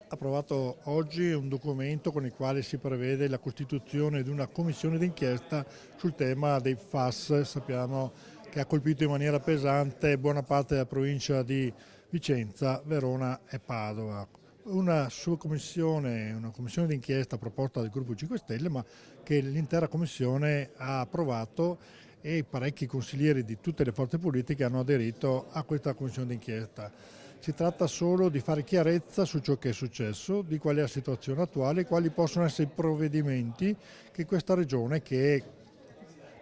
Approvato oggi un documento con il quale si prevede la costituzione di una commissione d'inchiesta sul tema dei FAS. Sappiamo che ha colpito in maniera pesante buona parte della provincia di Vicenza, Verona e Padova. Una commissione d'inchiesta proposta dal Gruppo 5 Stelle, ma che l'intera commissione ha approvato e parecchi consiglieri di tutte le forze politiche hanno aderito a questa commissione d'inchiesta. Si tratta solo di fare chiarezza su ciò che è successo, di qual è la situazione attuale e quali possono essere i provvedimenti che questa regione, che è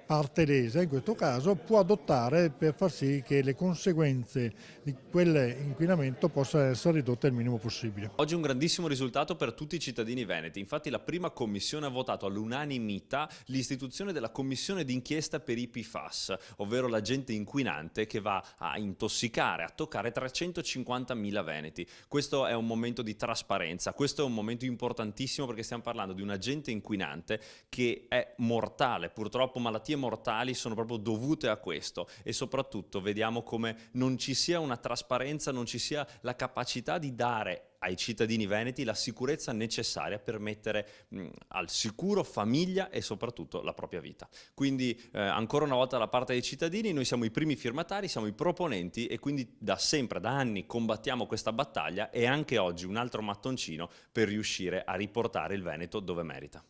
parte lesa in questo caso, può adottare per far sì che le conseguenze di quell'inquinamento possano essere ridotte al minimo possibile. Oggi è un grandissimo risultato per tutti i cittadini veneti, infatti la prima commissione ha votato all'unanimità l'istituzione della commissione d'inchiesta per i PFAS, ovvero l'agente inquinante che va a intossicare, a toccare 350.000 veneti. Questo è un momento di trasparenza, questo è un momento importantissimo perché stiamo parlando di un agente inquinante che è mortale, purtroppo malattie mortali sono proprio dovute a questo e soprattutto vediamo come non ci sia una trasparenza, non ci sia la capacità di dare ai cittadini veneti la sicurezza necessaria per mettere al sicuro famiglia e soprattutto la propria vita. Quindi ancora una volta da parte dei cittadini, noi siamo i primi firmatari, siamo i proponenti e quindi da sempre, da anni combattiamo questa battaglia e anche oggi un altro mattoncino per riuscire a riportare il Veneto dove merita.